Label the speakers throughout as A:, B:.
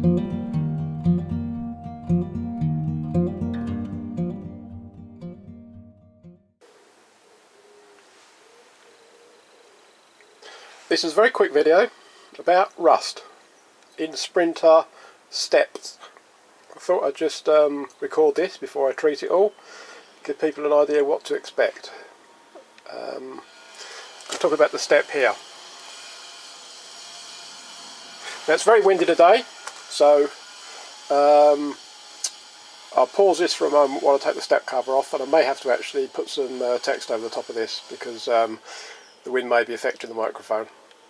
A: This is a very quick video about rust in Sprinter steps. I thought I'd just record this before I treat it all, give people an idea what to expect. I'll talk about the step here. Now it's very windy today, so I'll pause this for a moment while I take the step cover off, and I may have to actually put some text over the top of this because the wind may be affecting the microphone.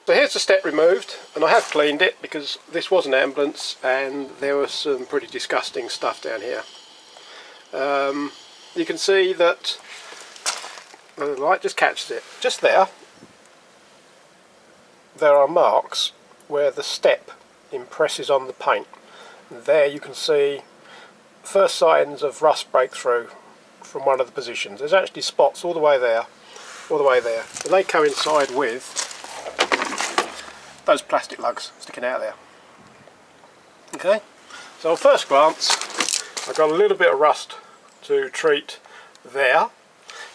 A: So here's the step removed, and I have cleaned it because this was an ambulance and there was some pretty disgusting stuff down here. You can see that the light just catches it. Just there are marks where the step impresses on the paint. And there you can see first signs of rust breakthrough from one of the positions. There's actually spots all the way there, and they coincide with those plastic lugs sticking out there. Okay, so at first glance I've got a little bit of rust to treat there,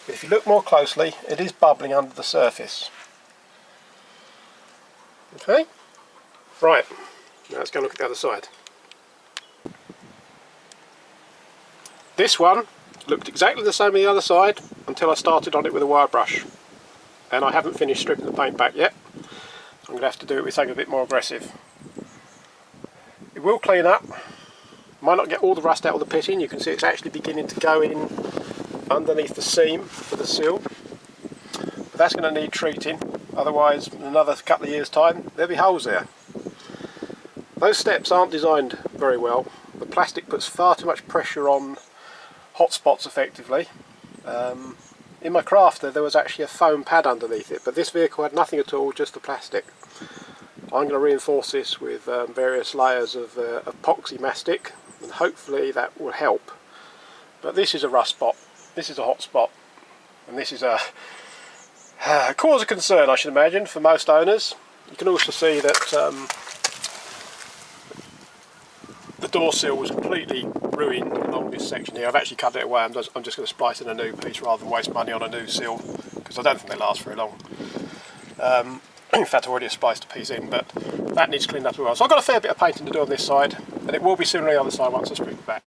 A: but if you look more closely it is bubbling under the surface. Okay, right, now let's go look at the other side. This one looked exactly the same on the other side until I started on it with a wire brush, and I haven't finished stripping the paint back yet. I'm going to have to do it with something a bit more aggressive. It will clean up. Might not get all the rust out of the pitting. You can see it's actually beginning to go in underneath the seam for the sill. But that's going to need treating, otherwise in another couple of years' time there'll be holes there. Those steps aren't designed very well. The plastic puts far too much pressure on hot spots effectively. In my Crafter there was actually a foam pad underneath it, but this vehicle had nothing at all, just the plastic. I'm going to reinforce this with various layers of epoxy mastic, and hopefully that will help. But this is a rust spot, this is a hot spot, and this is a cause of concern, I should imagine, for most owners. You can also see that the door sill was completely ruined along this section here. I've actually cut it away. I'm just going to splice in a new piece rather than waste money on a new sill, because I don't think they last very long. In fact, I already spliced a piece in, but that needs cleaned up as well. So I've got a fair bit of painting to do on this side, and it will be similar on the other side once I strip it back.